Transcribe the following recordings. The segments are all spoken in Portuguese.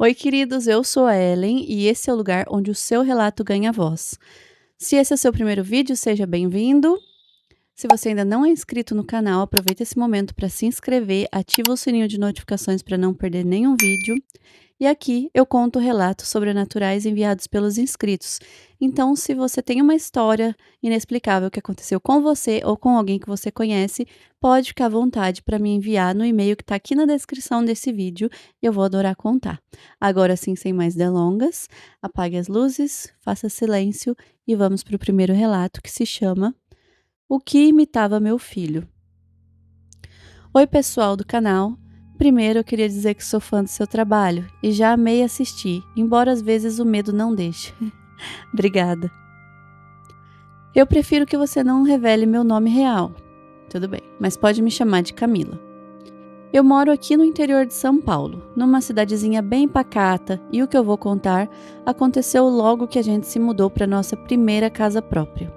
Oi, queridos, eu sou a Ellen e esse é o lugar onde o seu relato ganha voz. Se esse é o seu primeiro vídeo, seja bem-vindo. Se você ainda não é inscrito no canal, aproveita esse momento para se inscrever, ativa o sininho de notificações para não perder nenhum vídeo. E aqui eu conto relatos sobrenaturais enviados pelos inscritos. Então, se você tem uma história inexplicável que aconteceu com você ou com alguém que você conhece, pode ficar à vontade para me enviar no e-mail que está aqui na descrição desse vídeo e eu vou adorar contar. Agora sim, sem mais delongas, apague as luzes, faça silêncio e vamos para o primeiro relato que se chama O que imitava meu filho. Oi, pessoal do canal. Primeiro, eu queria dizer que sou fã do seu trabalho e já amei assistir, embora às vezes o medo não deixe. Obrigada. Eu prefiro que você não revele meu nome real. Tudo bem, mas pode me chamar de Camila. Eu moro aqui no interior de São Paulo, numa cidadezinha bem pacata, e o que eu vou contar aconteceu logo que a gente se mudou para nossa primeira casa própria.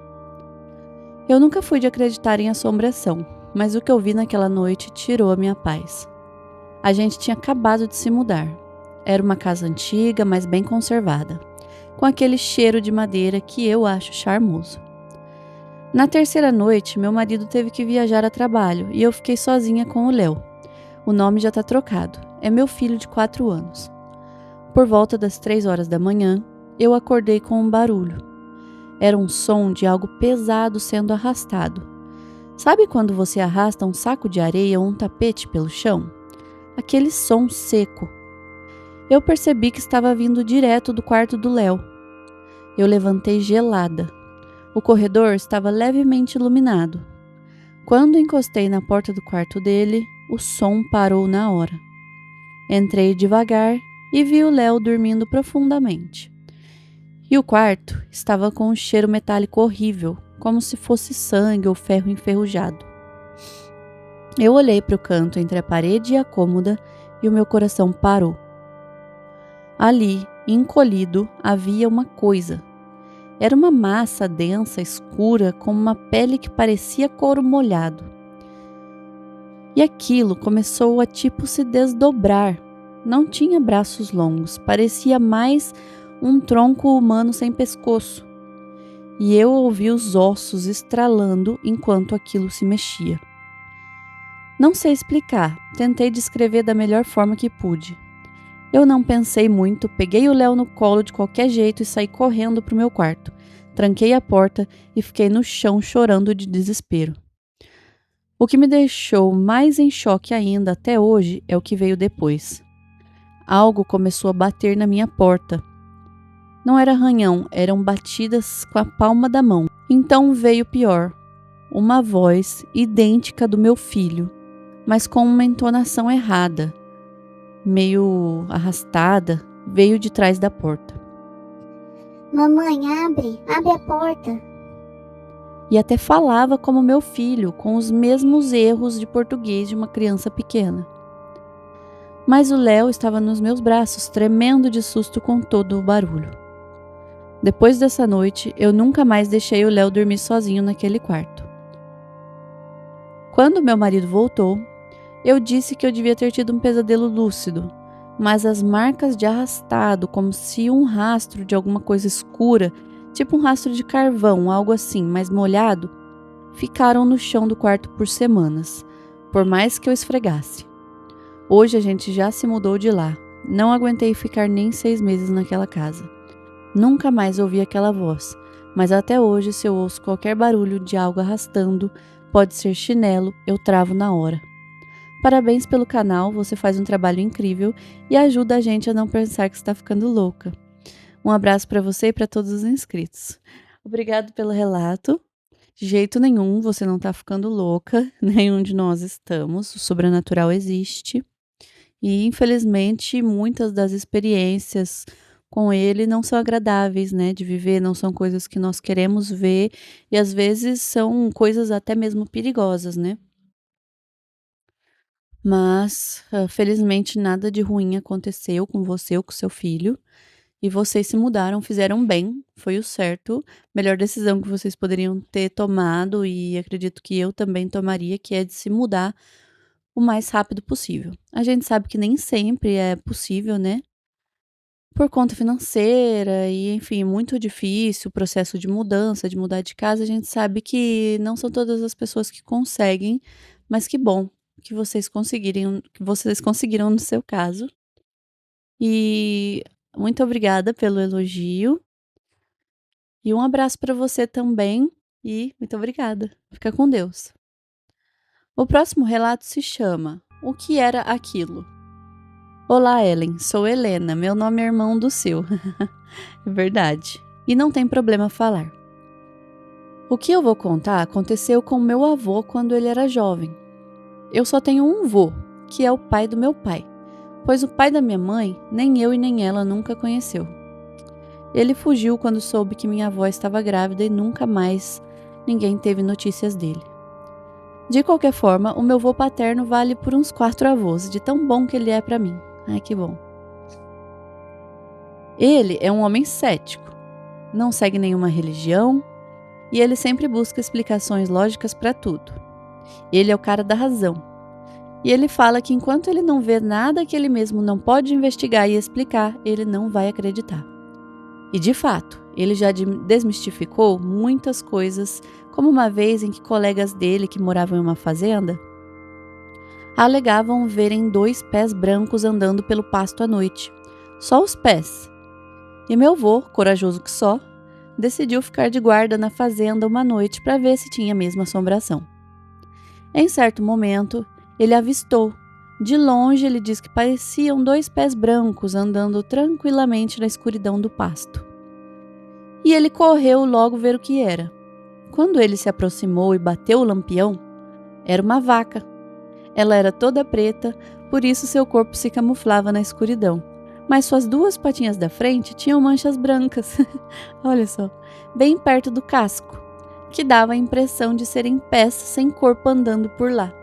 Eu nunca fui de acreditar em assombração, mas o que eu vi naquela noite tirou a minha paz. A gente tinha acabado de se mudar. Era uma casa antiga, mas bem conservada, com aquele cheiro de madeira que eu acho charmoso. Na terceira noite, meu marido teve que viajar a trabalho e eu fiquei sozinha com o Léo. O nome já está trocado. É meu filho de 4 anos. Por volta das 3 horas da manhã, eu acordei com um barulho. Era um som de algo pesado sendo arrastado. Sabe quando você arrasta um saco de areia ou um tapete pelo chão? Aquele som seco. Eu percebi que estava vindo direto do quarto do Léo. Eu levantei gelada. O corredor estava levemente iluminado. Quando encostei na porta do quarto dele, o som parou na hora. Entrei devagar e vi o Léo dormindo profundamente. E o quarto estava com um cheiro metálico horrível, como se fosse sangue ou ferro enferrujado. Eu olhei para o canto entre a parede e a cômoda e o meu coração parou. Ali, encolhido, havia uma coisa. Era uma massa densa, escura, com uma pele que parecia couro molhado. E aquilo começou a se desdobrar. Não tinha braços longos, parecia mais um tronco humano sem pescoço. E eu ouvi os ossos estralando enquanto aquilo se mexia. Não sei explicar, tentei descrever da melhor forma que pude. Eu não pensei muito, peguei o Léo no colo de qualquer jeito e saí correndo para o meu quarto. Tranquei a porta e fiquei no chão chorando de desespero. O que me deixou mais em choque ainda até hoje é o que veio depois. Algo começou a bater na minha porta. Não era arranhão, eram batidas com a palma da mão. Então veio o pior. Uma voz idêntica do meu filho, mas com uma entonação errada, meio arrastada, veio de trás da porta. Mamãe, abre a porta. E até falava como meu filho, com os mesmos erros de português de uma criança pequena. Mas o Léo estava nos meus braços, tremendo de susto com todo o barulho. Depois dessa noite, eu nunca mais deixei o Léo dormir sozinho naquele quarto. Quando meu marido voltou, eu disse que eu devia ter tido um pesadelo lúcido, mas as marcas de arrastado, como se um rastro de alguma coisa escura, tipo um rastro de carvão, algo assim, mas molhado, ficaram no chão do quarto por semanas, por mais que eu esfregasse. Hoje a gente já se mudou de lá. Não aguentei ficar nem 6 meses naquela casa. Nunca mais ouvi aquela voz, mas até hoje, se eu ouço qualquer barulho de algo arrastando, pode ser chinelo, eu travo na hora. Parabéns pelo canal, você faz um trabalho incrível e ajuda a gente a não pensar que está ficando louca. Um abraço para você e para todos os inscritos. Obrigado pelo relato. De jeito nenhum, você não está ficando louca, nenhum de nós estamos, o sobrenatural existe. E infelizmente muitas das experiências com ele não são agradáveis, né, de viver, não são coisas que nós queremos ver e às vezes são coisas até mesmo perigosas, né. Mas, felizmente nada de ruim aconteceu com você ou com seu filho, e vocês se mudaram, fizeram bem, foi o certo, melhor decisão que vocês poderiam ter tomado e acredito que eu também tomaria, que é de se mudar o mais rápido possível. A gente sabe que nem sempre é possível, né, por conta financeira e, enfim, muito difícil o processo de mudança, de mudar de casa. A gente sabe que não são todas as pessoas que conseguem, mas que bom que vocês conseguiram no seu caso. E muito obrigada pelo elogio e um abraço para você também e muito obrigada. Fica com Deus. O próximo relato se chama O que era aquilo? Olá, Ellen. Sou Helena. Meu nome é irmão do seu. É verdade. E não tem problema falar. O que eu vou contar aconteceu com meu avô quando ele era jovem. Eu só tenho um vô, que é o pai do meu pai, pois o pai da minha mãe nem eu e nem ela nunca conheceu. Ele fugiu quando soube que minha avó estava grávida e nunca mais ninguém teve notícias dele. De qualquer forma, o meu vô paterno vale por uns 4 avós, de tão bom que ele é para mim. Ai, que bom. Ele é um homem cético, não segue nenhuma religião e ele sempre busca explicações lógicas para tudo. Ele é o cara da razão. E ele fala que enquanto ele não vê nada que ele mesmo não pode investigar e explicar, ele não vai acreditar. E de fato, ele já desmistificou muitas coisas, como uma vez em que colegas dele que moravam em uma fazenda alegavam verem 2 pés brancos andando pelo pasto à noite. Só os pés. E meu avô, corajoso que só, decidiu ficar de guarda na fazenda uma noite para ver se tinha mesmo assombração. Em certo momento, ele avistou. De longe, ele diz que pareciam 2 pés brancos andando tranquilamente na escuridão do pasto. E ele correu logo ver o que era. Quando ele se aproximou e bateu o lampião, era uma vaca. Ela era toda preta, por isso seu corpo se camuflava na escuridão. Mas suas 2 patinhas da frente tinham manchas brancas. Olha só, bem perto do casco, que dava a impressão de serem pés sem corpo andando por lá.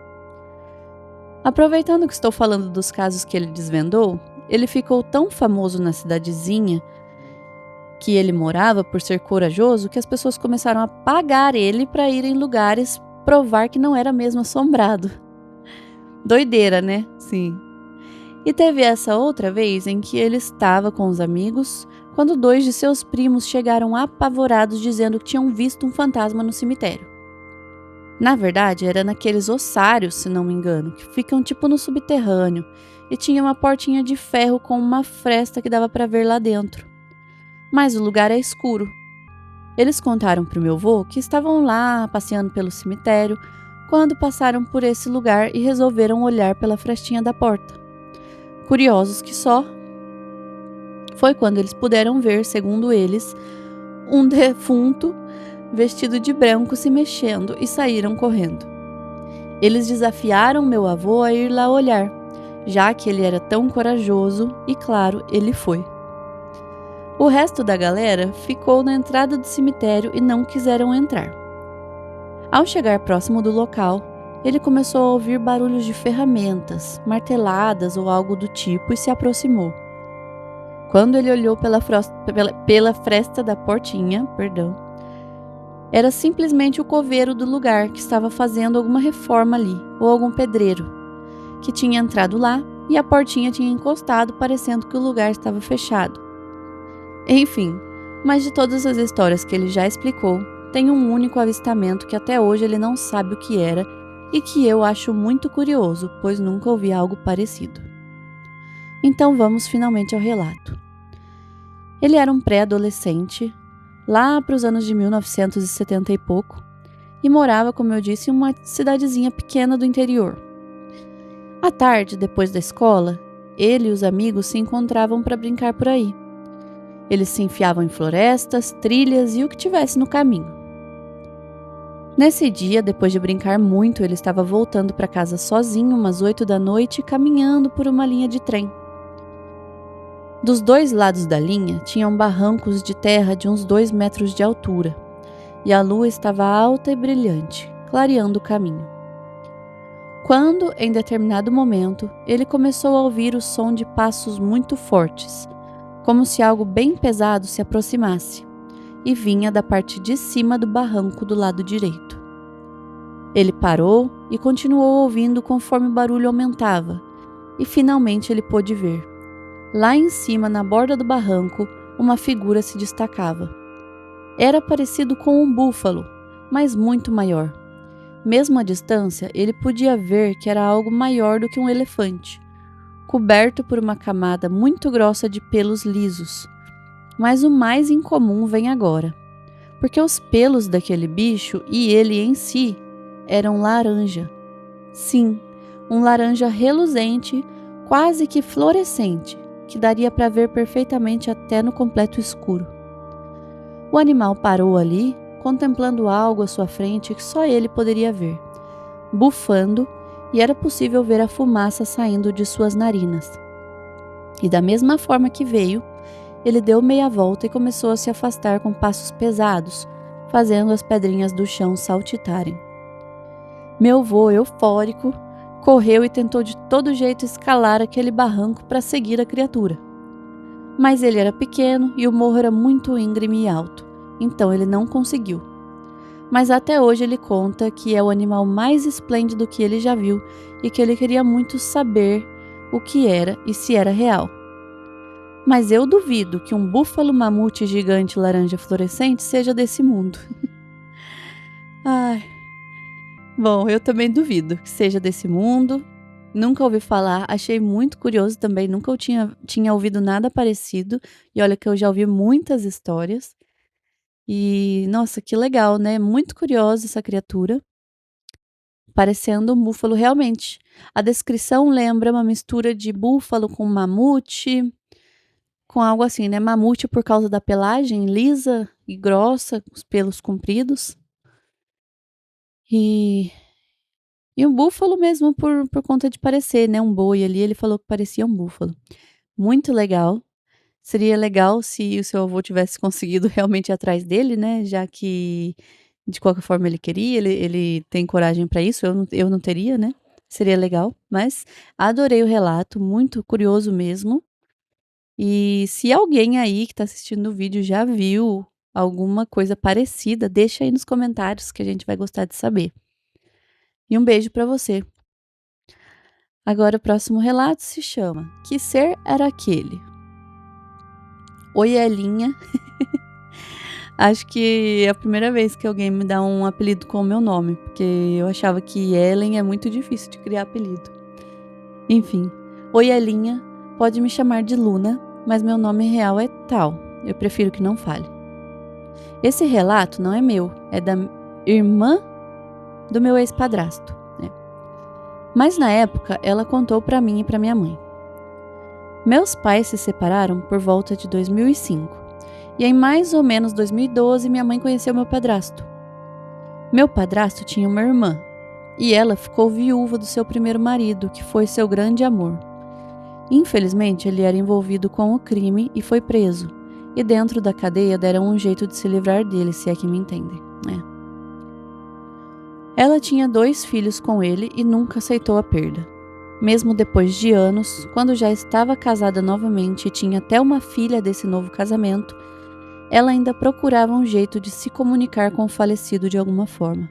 Aproveitando que estou falando dos casos que ele desvendou, ele ficou tão famoso na cidadezinha que ele morava por ser corajoso que as pessoas começaram a pagar ele para ir em lugares provar que não era mesmo assombrado. Doideira, né? Sim. E teve essa outra vez em que ele estava com os amigos quando 2 de seus primos chegaram apavorados dizendo que tinham visto um fantasma no cemitério. Na verdade, era naqueles ossários, se não me engano, que ficam tipo no subterrâneo, e tinha uma portinha de ferro com uma fresta que dava para ver lá dentro. Mas o lugar é escuro. Eles contaram pro meu avô que estavam lá passeando pelo cemitério quando passaram por esse lugar e resolveram olhar pela frestinha da porta. Curiosos que só, foi quando eles puderam ver, segundo eles, um defunto vestido de branco se mexendo e saíram correndo. Eles desafiaram meu avô a ir lá olhar, já que ele era tão corajoso e, claro, ele foi. O resto da galera ficou na entrada do cemitério e não quiseram entrar. Ao chegar próximo do local, ele começou a ouvir barulhos de ferramentas, marteladas ou algo do tipo e se aproximou. Quando ele olhou pela fresta da portinha, era simplesmente o coveiro do lugar que estava fazendo alguma reforma ali, ou algum pedreiro, que tinha entrado lá e a portinha tinha encostado, parecendo que o lugar estava fechado. Enfim, mas de todas as histórias que ele já explicou, tem um único avistamento que até hoje ele não sabe o que era e que eu acho muito curioso, pois nunca ouvi algo parecido. Então vamos finalmente ao relato. Ele era um pré-adolescente, lá para os anos de 1970 e pouco, e morava, como eu disse, em uma cidadezinha pequena do interior. À tarde, depois da escola, ele e os amigos se encontravam para brincar por aí. Eles se enfiavam em florestas, trilhas e o que tivesse no caminho. Nesse dia, depois de brincar muito, ele estava voltando para casa sozinho, umas 8 da noite, caminhando por uma linha de trem. Dos 2 lados da linha, tinham barrancos de terra de uns 2 metros de altura, e a lua estava alta e brilhante, clareando o caminho. Quando, em determinado momento, ele começou a ouvir o som de passos muito fortes, como se algo bem pesado se aproximasse, e vinha da parte de cima do barranco do lado direito. Ele parou e continuou ouvindo conforme o barulho aumentava, e finalmente ele pôde ver. Lá em cima, na borda do barranco, uma figura se destacava. Era parecido com um búfalo, mas muito maior. Mesmo à distância, ele podia ver que era algo maior do que um elefante, coberto por uma camada muito grossa de pelos lisos. Mas o mais incomum vem agora, porque os pelos daquele bicho e ele em si eram laranja. Sim, um laranja reluzente, quase que fluorescente, que daria para ver perfeitamente até no completo escuro. O animal parou ali, contemplando algo à sua frente que só ele poderia ver, bufando, e era possível ver a fumaça saindo de suas narinas. E da mesma forma que veio, ele deu meia volta e começou a se afastar com passos pesados, fazendo as pedrinhas do chão saltitarem. Meu vô, eufórico, correu e tentou de todo jeito escalar aquele barranco para seguir a criatura. Mas ele era pequeno e o morro era muito íngreme e alto, então ele não conseguiu. Mas até hoje ele conta que é o animal mais esplêndido que ele já viu e que ele queria muito saber o que era e se era real. Mas eu duvido que um búfalo mamute gigante laranja fluorescente seja desse mundo. Ai. Bom, eu também duvido que seja desse mundo. Nunca ouvi falar, achei muito curioso também, nunca eu tinha ouvido nada parecido. E olha que eu já ouvi muitas histórias. E, nossa, que legal, né? Muito curiosa essa criatura, parecendo um búfalo realmente. A descrição lembra uma mistura de búfalo com mamute, com algo assim, né? Mamute por causa da pelagem lisa e grossa, os pelos compridos. E um búfalo mesmo por conta de parecer, né? Um boi ali, ele falou que parecia um búfalo. Muito legal. Seria legal se o seu avô tivesse conseguido realmente ir atrás dele, né? Já que de qualquer forma ele queria, ele tem coragem para isso, eu não teria, né? Seria legal, mas adorei o relato, muito curioso mesmo. E se alguém aí que está assistindo o vídeo já viu alguma coisa parecida, deixa aí nos comentários que a gente vai gostar de saber. E um beijo para você. Agora o próximo relato se chama Que Ser Era Aquele? Oi, Elinha. Acho que é a primeira vez que alguém me dá um apelido com o meu nome, porque eu achava que Ellen é muito difícil de criar apelido. Enfim, oi, Elinha, pode me chamar de Luna, mas meu nome real é tal, eu prefiro que não fale. Esse relato não é meu, é da irmã do meu ex-padrasto, né? Mas na época ela contou para mim e para minha mãe. Meus pais se separaram por volta de 2005. E em mais ou menos 2012, minha mãe conheceu meu padrasto. Meu padrasto tinha uma irmã, e ela ficou viúva do seu primeiro marido, que foi seu grande amor. Infelizmente, ele era envolvido com o crime e foi preso, e dentro da cadeia deram um jeito de se livrar dele, se é que me entendem, né? Ela tinha 2 filhos com ele e nunca aceitou a perda. Mesmo depois de anos, quando já estava casada novamente e tinha até uma filha desse novo casamento, ela ainda procurava um jeito de se comunicar com o falecido de alguma forma.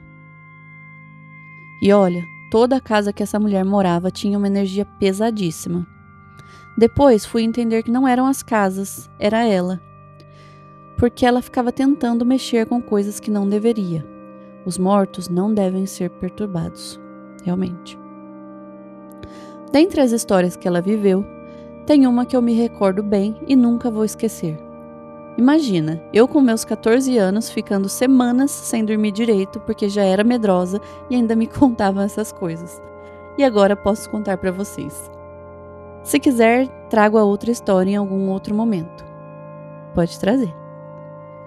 E olha, toda a casa que essa mulher morava tinha uma energia pesadíssima. Depois fui entender que não eram as casas, era ela. Porque ela ficava tentando mexer com coisas que não deveria. Os mortos não devem ser perturbados, realmente. Dentre as histórias que ela viveu, tem uma que eu me recordo bem e nunca vou esquecer. Imagina, eu com meus 14 anos ficando semanas sem dormir direito porque já era medrosa e ainda me contavam essas coisas. E agora posso contar para vocês. Se quiser, trago a outra história em algum outro momento. Pode trazer.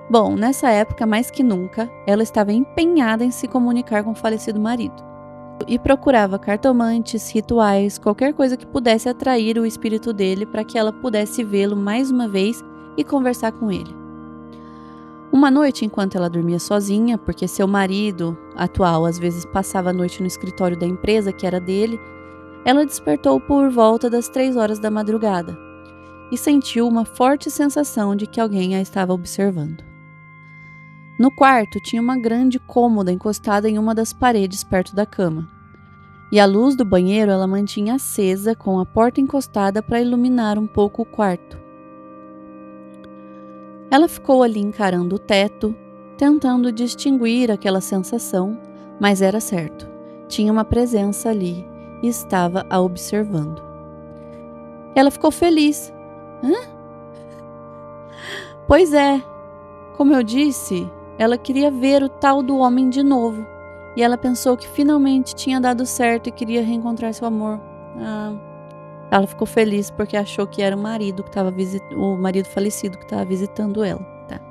Bom, nessa época, mais que nunca, ela estava empenhada em se comunicar com o falecido marido. E procurava cartomantes, rituais, qualquer coisa que pudesse atrair o espírito dele para que ela pudesse vê-lo mais uma vez e conversar com ele. Uma noite, enquanto ela dormia sozinha, porque seu marido atual às vezes passava a noite no escritório da empresa que era dele, ela despertou por volta das 3 horas da madrugada e sentiu uma forte sensação de que alguém a estava observando. No quarto tinha uma grande cômoda encostada em uma das paredes perto da cama. E a luz do banheiro ela mantinha acesa com a porta encostada para iluminar um pouco o quarto. Ela ficou ali encarando o teto, tentando distinguir aquela sensação, mas era certo. Tinha uma presença ali e estava a observando. Ela ficou feliz. Hã? Pois é, como eu disse, ela queria ver o tal do homem de novo. E ela pensou que finalmente tinha dado certo e queria reencontrar seu amor. Ela ficou feliz porque achou que era o marido o marido falecido que estava visitando ela. Tá?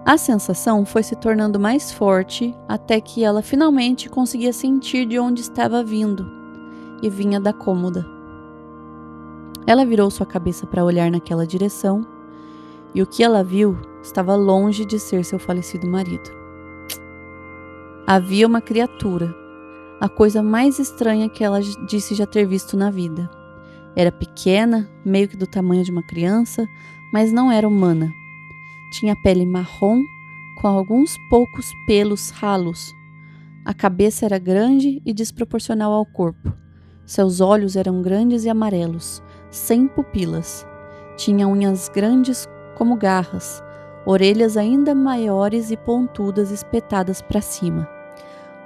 A sensação foi se tornando mais forte até que ela finalmente conseguia sentir de onde estava vindo, e vinha da cômoda. Ela virou sua cabeça para olhar naquela direção, e o que ela viu estava longe de ser seu falecido marido. Havia uma criatura, a coisa mais estranha que ela disse já ter visto na vida. Era pequena, meio que do tamanho de uma criança, mas não era humana. Tinha pele marrom, com alguns poucos pelos ralos. A cabeça era grande e desproporcional ao corpo. Seus olhos eram grandes e amarelos, sem pupilas. Tinha unhas grandes como garras, orelhas ainda maiores e pontudas espetadas para cima.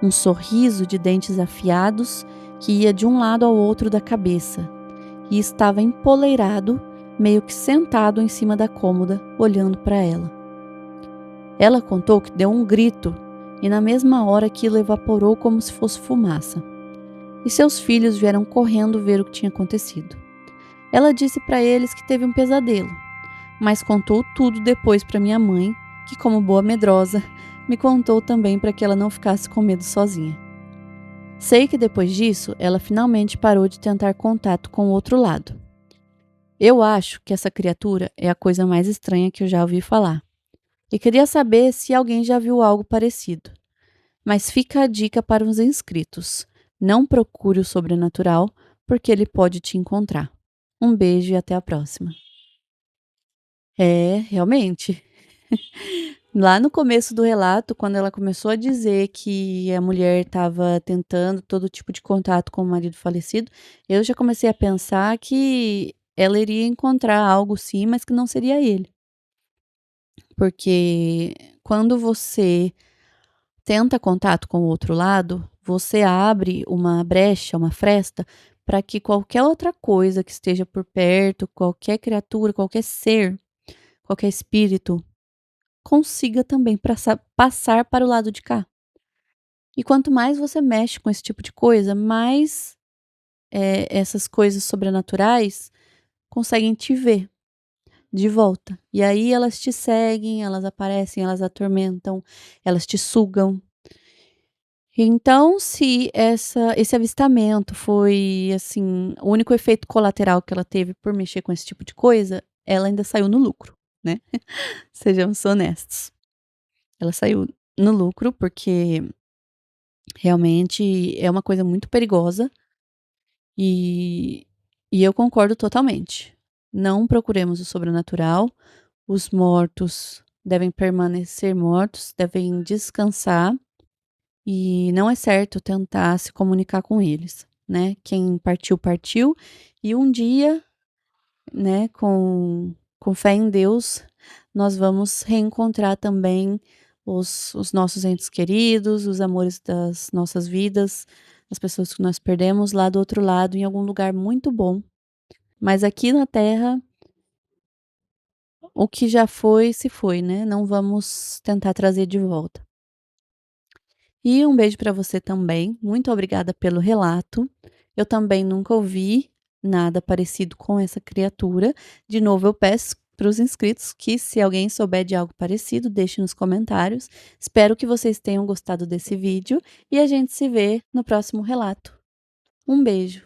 Um sorriso de dentes afiados que ia de um lado ao outro da cabeça, e estava empoleirado, meio que sentado em cima da cômoda, olhando para ela. Ela contou que deu um grito, e na mesma hora aquilo evaporou como se fosse fumaça. E seus filhos vieram correndo ver o que tinha acontecido. Ela disse para eles que teve um pesadelo, mas contou tudo depois para minha mãe, que, como boa medrosa, me contou também para que ela não ficasse com medo sozinha. Sei que depois disso, ela finalmente parou de tentar contato com o outro lado. Eu acho que essa criatura é a coisa mais estranha que eu já ouvi falar. E queria saber se alguém já viu algo parecido. Mas fica a dica para os inscritos. Não procure o sobrenatural, porque ele pode te encontrar. Um beijo e até a próxima. É, realmente. Lá no começo do relato, quando ela começou a dizer que a mulher estava tentando todo tipo de contato com o marido falecido, eu já comecei a pensar que ela iria encontrar algo sim, mas que não seria ele. Porque quando você tenta contato com o outro lado, você abre uma brecha, uma fresta, para que qualquer outra coisa que esteja por perto, qualquer criatura, qualquer ser, qualquer espírito, consiga também passar para o lado de cá. E quanto mais você mexe com esse tipo de coisa, mais essas coisas sobrenaturais conseguem te ver de volta. E aí elas te seguem, elas aparecem, elas atormentam, elas te sugam. Então, se esse avistamento foi, assim, o único efeito colateral que ela teve por mexer com esse tipo de coisa, ela ainda saiu no lucro, né. Sejamos honestos. Ela saiu no lucro, porque realmente é uma coisa muito perigosa, e eu concordo totalmente. Não procuremos o sobrenatural, os mortos devem permanecer mortos, devem descansar. E não é certo tentar se comunicar com eles, né. Quem partiu, partiu, e um dia, né, com fé em Deus, nós vamos reencontrar também os nossos entes queridos, os amores das nossas vidas, as pessoas que nós perdemos lá do outro lado, em algum lugar muito bom. Mas aqui na Terra, o que já foi, se foi, né, não vamos tentar trazer de volta. E um beijo para você também. Muito obrigada pelo relato. Eu também nunca ouvi nada parecido com essa criatura. De novo, eu peço para os inscritos que, se alguém souber de algo parecido, deixe nos comentários. Espero que vocês tenham gostado desse vídeo e a gente se vê no próximo relato. Um beijo.